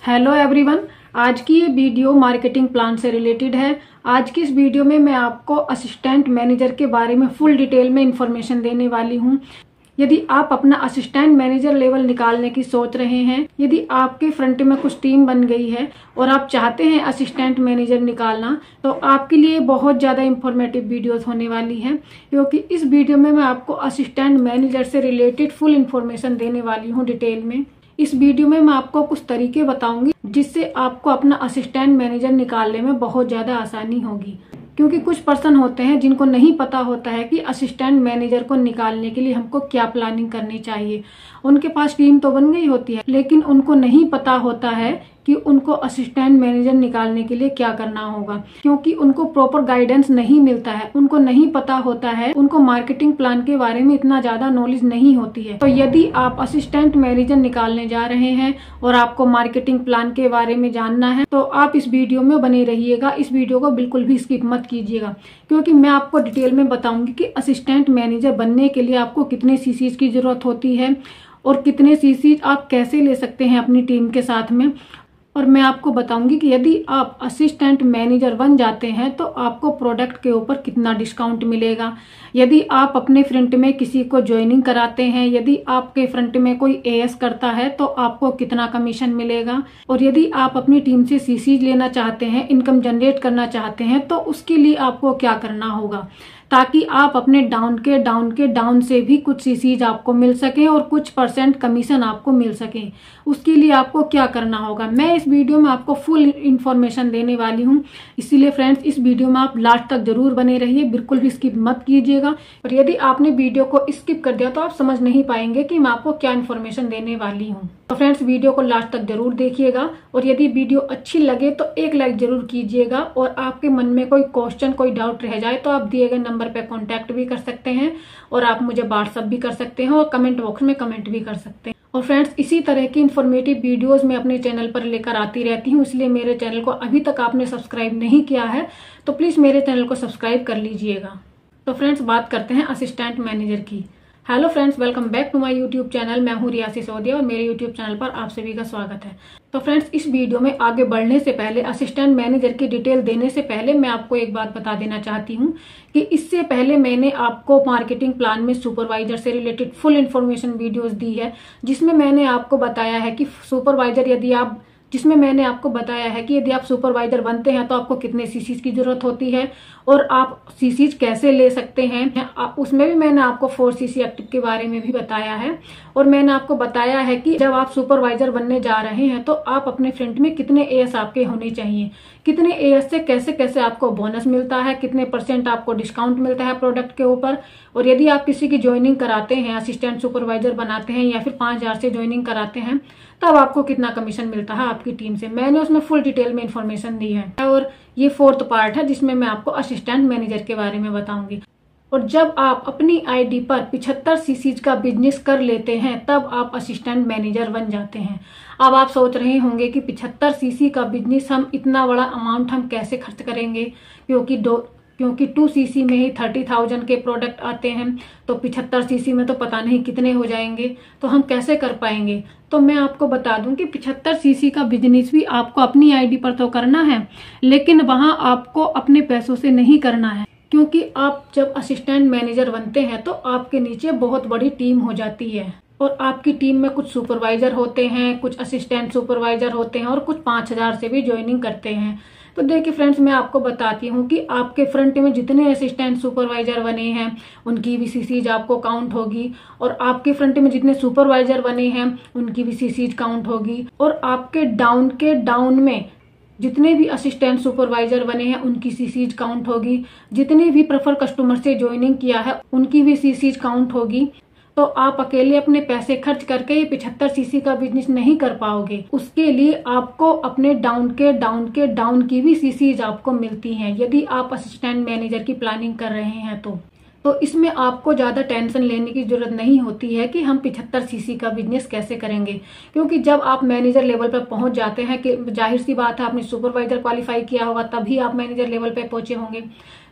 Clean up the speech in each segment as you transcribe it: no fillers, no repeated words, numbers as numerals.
Hello everyone, आज की ये वीडियो मार्केटिंग प्लान से रिलेटेड है। आज की इस वीडियो में मैं आपको असिस्टेंट मैनेजर के बारे में फुल डिटेल में इंफॉर्मेशन देने वाली हूँ। यदि आप अपना असिस्टेंट मैनेजर लेवल निकालने की सोच रहे हैं, यदि आपके फ्रंट में कुछ टीम बन गई है और आप चाहते हैं असिस्टेंट मैनेजर निकालना, तो आपके लिए बहुत ज़्यादा इंफॉर्मेटिव वीडियोस होने वाली हैं, क्योंकि इस वीडियो में मैं आपको असिस्टेंट मैनेजर से रिलेटेड फुल इंफॉर्मेशन देने वाली हूँ डिटेल में। इस वीडियो में मैं आपको कुछ तरीके बताऊंगी जिससे आपको अपना असिस्टेंट मैनेजर निकालने में बहुत ज़्यादा आसानी होगी। क्योंकि कुछ पर्सन होते हैं जिनको नहीं पता होता है कि असिस्टेंट मैनेजर को निकालने के लिए हमको क्या प्लानिंग करनी चाहिए। उनके पास टीम तो बन गई होती है, लेकिन उनको नहीं पता होता है कि उनको असिस्टेंट मैनेजर निकालने के लिए क्या करना होगा, क्योंकि उनको प्रॉपर गाइडेंस नहीं मिलता है, उनको नहीं पता होता है, उनको मार्केटिंग प्लान के बारे में इतना ज्यादा नॉलेज नहीं होती है। तो यदि आप असिस्टेंट मैनेजर निकालने जा रहे हैं और आपको मार्केटिंग प्लान के बारे में जानना है, तो आप इस वीडियो में बने रहिएगा। इस वीडियो को बिल्कुल भी स्किप मत कीजिएगा, क्योंकि मैं आपको डिटेल में बताऊंगी कि असिस्टेंट मैनेजर बनने के लिए आपको कितने सीसीज की जरूरत होती है और कितने सीसीज आप कैसे ले सकते हैं अपनी टीम के साथ में। और मैं आपको बताऊंगी कि यदि आप असिस्टेंट मैनेजर बन जाते हैं तो आपको प्रोडक्ट के ऊपर कितना डिस्काउंट मिलेगा। यदि आप अपने फ्रंट में किसी को ज्वाइनिंग कराते हैं, यदि आपके फ्रंट में कोई एएस करता है तो आपको कितना कमीशन मिलेगा। और यदि आप अपनी टीम से सीसीज लेना चाहते हैं, इनकम जनरेट करना चाहते हैं, तो उसके लिए आपको क्या करना होगा, ताकि आप अपने डाउन से भी कुछ सीसीज आपको मिल सके और कुछ % कमीशन आपको मिल सके। उसके लिए आपको क्या करना होगा, मैं इस वीडियो में आपको फुल इंफॉर्मेशन देने वाली हूँ। इसीलिए फ्रेंड्स, इस वीडियो में आप लास्ट तक जरूर बने रहिए, बिल्कुल भी स्किप मत कीजिएगा। और यदि आपने वीडियो को स्किप कर दिया तो आप समझ नहीं पाएंगे कि मैं आपको क्या इन्फॉर्मेशन देने वाली हूँ। तो फ्रेंड्स, वीडियो को लास्ट तक जरूर देखिएगा और यदि वीडियो अच्छी लगे तो एक लाइक जरूर कीजिएगा। और आपके मन में कोई क्वेश्चन, कोई डाउट रह जाए तो आप दिए गए नंबर पे कांटेक्ट भी कर सकते हैं और आप मुझे व्हाट्सएप भी कर सकते हैं और कमेंट बॉक्स में कमेंट भी कर सकते हैं। और फ्रेंड्स, इसी तरह की इन्फॉर्मेटिव वीडियोस मैं अपने चैनल पर लेकर आती रहती हूँ, इसलिए मेरे चैनल को अभी तक आपने सब्सक्राइब नहीं किया है तो प्लीज मेरे चैनल को सब्सक्राइब कर लीजिएगा। तो फ्रेंड्स, बात करते हैं असिस्टेंट मैनेजर की। Hello friends, welcome back to my YouTube channel. मैं हूं रिया सिसोदिया और मेरे यूट्यूब चैनल पर आप सभी का स्वागत है। तो फ्रेंड्स, इस वीडियो में आगे बढ़ने से पहले, असिस्टेंट मैनेजर की डिटेल देने से पहले मैं आपको एक बात बता देना चाहती हूं कि इससे पहले मैंने आपको मार्केटिंग प्लान में सुपरवाइजर से रिलेटेड फुल इन्फॉर्मेशन वीडियोज दी है, जिसमें मैंने आपको बताया है कि यदि आप सुपरवाइजर बनते हैं तो आपको कितने सीसीज की जरूरत होती है और आप सीसीज कैसे ले सकते हैं। उसमें भी मैंने आपको 4 सीसी एक्टिव के बारे में भी बताया है। और मैंने आपको बताया है कि जब आप सुपरवाइजर बनने जा रहे हैं तो आप अपने फ्रंट में कितने एएस आपके होने चाहिए, कितने एएस से कैसे कैसे आपको बोनस मिलता है, कितने % आपको डिस्काउंट मिलता है प्रोडक्ट के ऊपर। और यदि आप किसी की ज्वाइनिंग कराते हैं, असिस्टेंट सुपरवाइजर बनाते हैं या फिर 5000 से ज्वाइनिंग कराते हैं, तब आपको कितना कमीशन मिलता है आपकी टीम से। मैंने उसमें फुल डिटेल में इंफॉर्मेशन दी है। और ये 4th पार्ट है जिसमें मैं आपको असिस्टेंट मैनेजर के बारे में बताऊंगी। और जब आप अपनी आईडी पर 75 सीसीज का बिजनेस कर लेते हैं तब आप असिस्टेंट मैनेजर बन जाते हैं। अब आप सोच रहे होंगे कि 75 सीसी का बिजनेस, हम इतना बड़ा अमाउंट हम कैसे खर्च करेंगे, क्योंकि 2 सीसी में ही 30,000 के प्रोडक्ट आते हैं, तो 75 सीसी में तो पता नहीं कितने हो जाएंगे, तो हम कैसे कर पाएंगे। तो मैं आपको बता दूं कि 75 सीसी का बिजनेस भी आपको अपनी आईडी पर तो करना है, लेकिन वहां आपको अपने पैसों से नहीं करना है, क्योंकि आप जब असिस्टेंट मैनेजर बनते हैं तो आपके नीचे बहुत बड़ी टीम हो जाती है। और आपकी टीम में कुछ सुपरवाइजर होते हैं, कुछ असिस्टेंट सुपरवाइजर होते हैं और कुछ 5000 से भी ज्वाइनिंग करते हैं। तो देखिए फ्रेंड्स, मैं आपको बताती हूँ कि आपके फ्रंट में जितने असिस्टेंट सुपरवाइजर बने हैं उनकी भी सीसीज आपको काउंट होगी, और आपके फ्रंट में जितने सुपरवाइजर बने हैं उनकी भी सीसीज काउंट होगी, और आपके डाउन में जितने भी असिस्टेंट सुपरवाइजर बने हैं उनकी सीसीज काउंट होगी, जितने भी प्रेफर कस्टमर से ज्वाइनिंग किया है उनकी भी सीसीज काउंट होगी। तो आप अकेले अपने पैसे खर्च करके ये 75 सीसी का बिजनेस नहीं कर पाओगे। उसके लिए आपको अपने डाउन की भी सीसीज आपको मिलती हैं, यदि आप असिस्टेंट मैनेजर की प्लानिंग कर रहे हैं तो इसमें आपको ज्यादा टेंशन लेने की जरूरत नहीं होती है कि हम 75 सीसी का बिजनेस कैसे करेंगे। क्योंकि जब आप मैनेजर लेवल पर पहुंच जाते हैं, कि जाहिर सी बात है आपने सुपरवाइजर क्वालिफाई किया होगा तभी आप मैनेजर लेवल पे पहुंचे होंगे,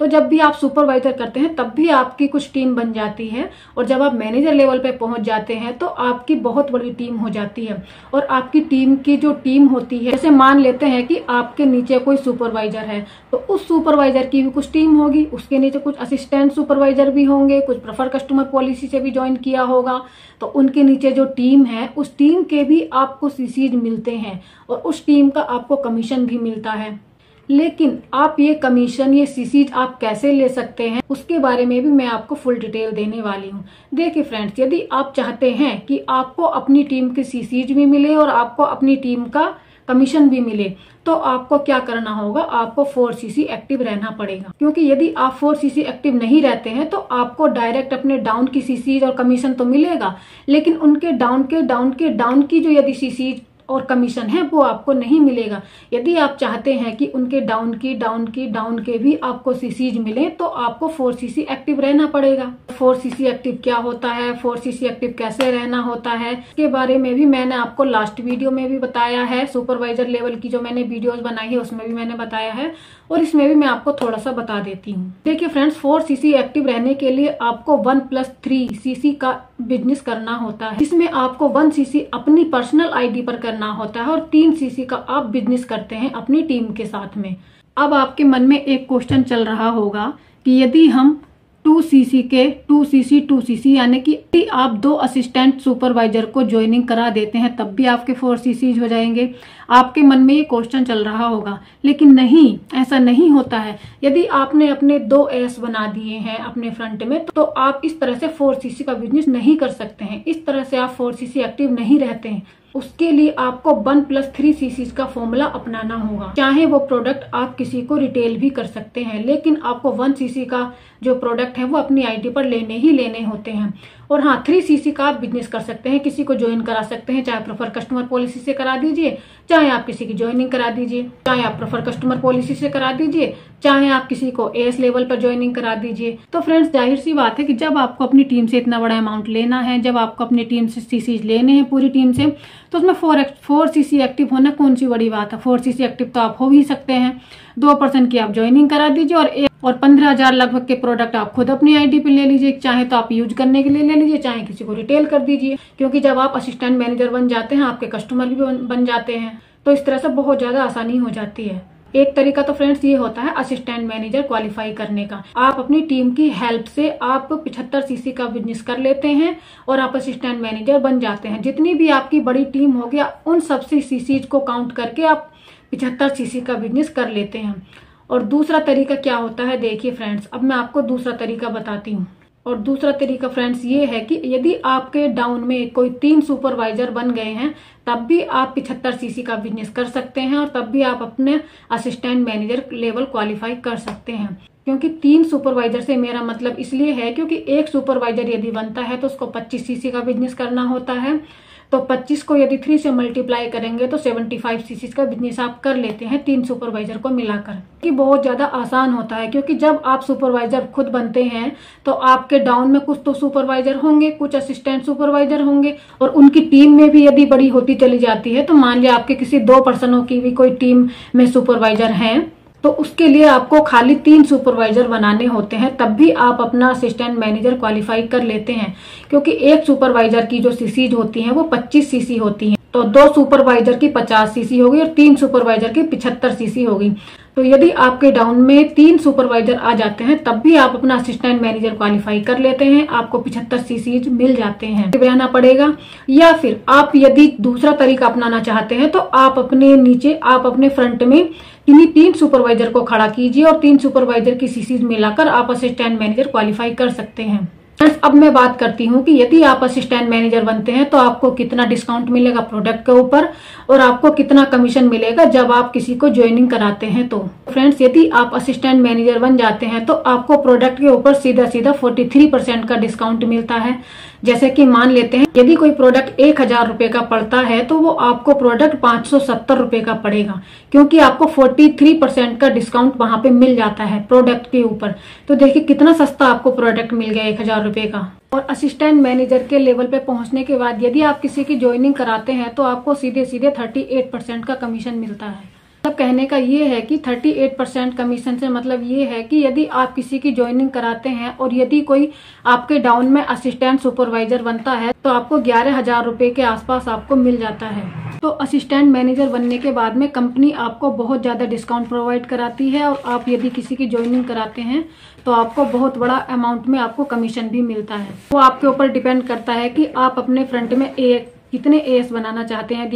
तो जब भी आप सुपरवाइजर करते हैं तब भी आपकी कुछ टीम बन जाती है, और जब आप मैनेजर लेवल पे पहुंच जाते हैं तो आपकी बहुत बड़ी टीम हो जाती है। और आपकी टीम की जो टीम होती है, जैसे मान लेते हैं कि आपके नीचे कोई सुपरवाइजर है, तो उस सुपरवाइजर की भी कुछ टीम होगी, उसके नीचे कुछ असिस्टेंट सुपरवाइजर भी होंगे, कुछ प्रेफर कस्टमर पॉलिसी से भी ज्वाइन किया होगा, तो उनके नीचे जो टीम है उस टीम के भी आपको सीसीज मिलते हैं और उस टीम का आपको कमीशन भी मिलता है। लेकिन आप ये कमीशन, ये सीसीज आप कैसे ले सकते हैं, उसके बारे में भी मैं आपको फुल डिटेल देने वाली हूँ। देखिए फ्रेंड्स, यदि आप चाहते हैं कि आपको अपनी टीम के सीसीज भी मिले और आपको अपनी टीम का कमीशन भी मिले, तो आपको क्या करना होगा, आपको 4cc एक्टिव रहना पड़ेगा। क्योंकि यदि आप 4cc एक्टिव नहीं रहते हैं तो आपको डायरेक्ट अपने डाउन की सीसीज और कमीशन तो मिलेगा, लेकिन उनके डाउन की जो यदि सीसीज और कमीशन है वो आपको नहीं मिलेगा। यदि आप चाहते हैं कि उनके डाउन के भी आपको सीसीज मिले, तो आपको 4cc एक्टिव रहना पड़ेगा। 4cc एक्टिव क्या होता है, 4cc एक्टिव कैसे रहना होता है, इसके बारे में भी मैंने आपको लास्ट वीडियो में भी बताया है। सुपरवाइजर लेवल की जो मैंने वीडियोस बनाई है उसमें भी मैंने बताया है, और इसमें भी मैं आपको थोड़ा सा बता देती हूँ। देखिए फ्रेंड्स, 4cc एक्टिव रहने के लिए आपको 1+3cc का बिजनेस करना होता है, जिसमें आपको 1cc अपनी पर्सनल आईडी पर करना होता है और 3cc का आप बिजनेस करते हैं अपनी टीम के साथ में। अब आपके मन में एक क्वेश्चन चल रहा होगा कि यदि हम 2cc यानी कि आप 2 असिस्टेंट सुपरवाइजर को ज्वाइनिंग करा देते हैं तब भी आपके 4cc हो जाएंगे। आपके मन में ये क्वेश्चन चल रहा होगा, लेकिन नहीं, ऐसा नहीं होता है। यदि आपने अपने 2 एस बना दिए हैं अपने फ्रंट में, तो आप इस तरह से 4cc का बिजनेस नहीं कर सकते हैं। इस तरह से आप 4cc एक्टिव नहीं रहते हैं। उसके लिए आपको 1+3cc का फॉर्मूला अपनाना होगा। चाहे वो प्रोडक्ट आप किसी को रिटेल भी कर सकते हैं, लेकिन आपको 1cc का जो प्रोडक्ट है वो अपनी आईडी पर लेने ही लेने होते हैं। और हाँ, 3cc का आप बिजनेस कर सकते हैं, किसी को ज्वाइन करा सकते हैं, चाहे प्रेफर कस्टमर पॉलिसी से करा दीजिए, चाहे आप किसी की ज्वाइनिंग करा दीजिए, चाहे आप प्रेफर कस्टमर पॉलिसी से करा दीजिए, चाहे आप किसी को एस लेवल पर ज्वाइनिंग करा दीजिए। तो फ्रेंड्स, जाहिर सी बात है कि जब आपको अपनी टीम से इतना बड़ा अमाउंट लेना है, जब आपको अपनी टीम से सीसीज लेने हैं पूरी टीम से, तो उसमें 4cc एक्टिव होना कौन सी बड़ी बात है। 4cc एक्टिव तो आप हो ही सकते हैं। 2% की आप ज्वाइनिंग करा दीजिए और 15,000 लगभग के प्रोडक्ट आप खुद अपनी आईडी पे ले लीजिए। चाहे तो आप यूज करने के लिए ले लीजिए, चाहे किसी को रिटेल कर दीजिए। क्योंकि जब आप असिस्टेंट मैनेजर बन जाते हैं, आपके कस्टमर भी बन जाते हैं, तो इस तरह से बहुत ज्यादा आसानी हो जाती है। एक तरीका तो फ्रेंड्स ये होता है असिस्टेंट मैनेजर क्वालिफाई करने का। आप अपनी टीम की हेल्प से आप 75cc का बिजनेस कर लेते हैं और आप असिस्टेंट मैनेजर बन जाते हैं। जितनी भी आपकी बड़ी टीम हो गया, उन सबसे सीसीज को काउंट करके आप 75cc का बिजनेस कर लेते हैं। और दूसरा तरीका क्या होता है, देखिए फ्रेंड्स, अब मैं आपको दूसरा तरीका बताती हूँ। और दूसरा तरीका फ्रेंड्स ये है कि यदि आपके डाउन में कोई 3 सुपरवाइजर बन गए हैं, तब भी आप 75cc का बिजनेस कर सकते हैं और तब भी आप अपने असिस्टेंट मैनेजर लेवल क्वालिफाई कर सकते हैं। क्योंकि 3 सुपरवाइजर से मेरा मतलब इसलिए है क्योंकि एक सुपरवाइजर यदि बनता है तो उसको 25cc का बिजनेस करना होता है। तो 25 को यदि 3 से मल्टीप्लाई करेंगे तो 75cc का बिजनेस आप कर लेते हैं 3 सुपरवाइजर को मिलाकर। कि बहुत ज्यादा आसान होता है, क्योंकि जब आप सुपरवाइजर खुद बनते हैं तो आपके डाउन में कुछ तो सुपरवाइजर होंगे, कुछ असिस्टेंट सुपरवाइजर होंगे, और उनकी टीम में भी यदि बड़ी होती चली जाती है, तो मान लिया आपके किसी 2 पर्सनों की भी कोई टीम में सुपरवाइजर हैं, तो उसके लिए आपको खाली 3 सुपरवाइजर बनाने होते हैं, तब भी आप अपना असिस्टेंट मैनेजर क्वालिफाई कर लेते हैं। क्योंकि एक सुपरवाइजर की जो सीसीज होती हैं वो 25cc होती हैं, तो 2 सुपरवाइजर की 50cc होगी और 3 सुपरवाइजर की 75cc होगी। तो यदि आपके डाउन में 3 सुपरवाइजर आ जाते हैं, तब भी आप अपना असिस्टेंट मैनेजर क्वालिफाई कर लेते हैं, आपको 75cc मिल जाते हैं। रहना पड़ेगा। या फिर आप यदि दूसरा तरीका अपनाना चाहते हैं तो आप अपने नीचे, आप अपने फ्रंट में इन्हीं 3 सुपरवाइजर को खड़ा कीजिए और 3 सुपरवाइजर की सीसीज मिलाकर आप असिस्टेंट मैनेजर क्वालिफाई कर सकते हैं। अब मैं बात करती हूँ कि यदि आप असिस्टेंट मैनेजर बनते हैं तो आपको कितना डिस्काउंट मिलेगा प्रोडक्ट के ऊपर और आपको कितना कमीशन मिलेगा जब आप किसी को ज्वाइनिंग कराते हैं। तो फ्रेंड्स, यदि आप असिस्टेंट मैनेजर बन जाते हैं तो आपको प्रोडक्ट के ऊपर सीधा 43% का डिस्काउंट मिलता है। जैसे कि मान लेते हैं यदि कोई प्रोडक्ट 1000 रुपए का पड़ता है तो वो आपको प्रोडक्ट 570 रुपए का पड़ेगा, क्योंकि आपको 43% का डिस्काउंट वहां पे मिल जाता है प्रोडक्ट के ऊपर। तो देखिए कितना सस्ता आपको प्रोडक्ट मिल गया 1000 रुपए का। और असिस्टेंट मैनेजर के लेवल पे पहुंचने के बाद यदि आप किसी की ज्वाइनिंग कराते हैं तो आपको सीधे 38% का कमीशन मिलता है। मतलब कहने का ये है कि 38% कमीशन से मतलब ये है कि यदि आप किसी की ज्वाइनिंग कराते हैं और यदि कोई आपके डाउन में असिस्टेंट सुपरवाइजर बनता है तो आपको 11,000 रुपए के आसपास आपको मिल जाता है। तो असिस्टेंट मैनेजर बनने के बाद में कंपनी आपको बहुत ज्यादा डिस्काउंट प्रोवाइड कराती है और आप यदि किसी की ज्वाइनिंग कराते हैं तो आपको बहुत बड़ा अमाउंट में आपको कमीशन भी मिलता है। वो आपके ऊपर डिपेंड करता है कि आप अपने फ्रंट में कितने एएस बनाना चाहते हैं।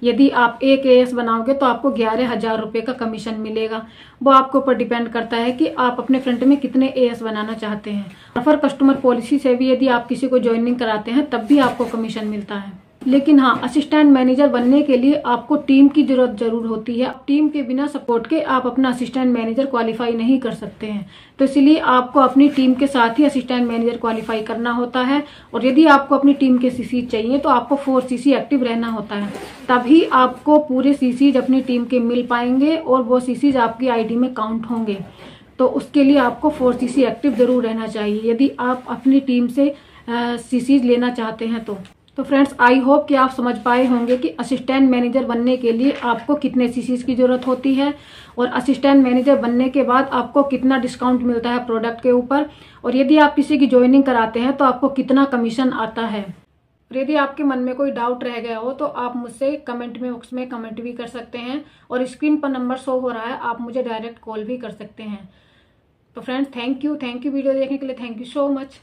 यदि आप एक एएस बनाओगे तो आपको 11,000 रुपए का कमीशन मिलेगा। वो आपके ऊपर डिपेंड करता है कि आप अपने फ्रंट में कितने एएस बनाना चाहते हैं। रेफर कस्टमर पॉलिसी से भी यदि आप किसी को ज्वाइनिंग कराते हैं तब भी आपको कमीशन मिलता है। लेकिन हाँ, असिस्टेंट मैनेजर बनने के लिए आपको टीम की जरूर होती है। टीम के बिना सपोर्ट के आप अपना असिस्टेंट मैनेजर क्वालिफाई नहीं कर सकते हैं। तो इसलिए आपको अपनी टीम के साथ ही असिस्टेंट मैनेजर क्वालिफाई करना होता है। और यदि आपको अपनी टीम के सीसी चाहिए तो आपको 4 सीसी एक्टिव रहना होता है, तभी आपको पूरे सीसीज अपनी टीम के मिल पाएंगे और वो सीसीज आपकी आईडी में काउंट होंगे। तो उसके लिए आपको 4 सीसी एक्टिव जरूर रहना चाहिए यदि आप अपनी टीम से सीसीज लेना चाहते हैं। तो फ्रेंड्स, आई होप कि आप समझ पाए होंगे कि असिस्टेंट मैनेजर बनने के लिए आपको कितने सीसीज की जरूरत होती है और असिस्टेंट मैनेजर बनने के बाद आपको कितना डिस्काउंट मिलता है प्रोडक्ट के ऊपर, और यदि आप किसी की ज्वाइनिंग कराते हैं तो आपको कितना कमीशन आता है। और यदि आपके मन में कोई डाउट रह गया हो तो आप मुझसे कमेंट में बॉक्स में कमेंट भी कर सकते हैं और स्क्रीन पर नंबर शो हो रहा है, आप मुझे डायरेक्ट कॉल भी कर सकते हैं। तो फ्रेंड्स, थैंक यू वीडियो देखने के लिए। Thank you so much.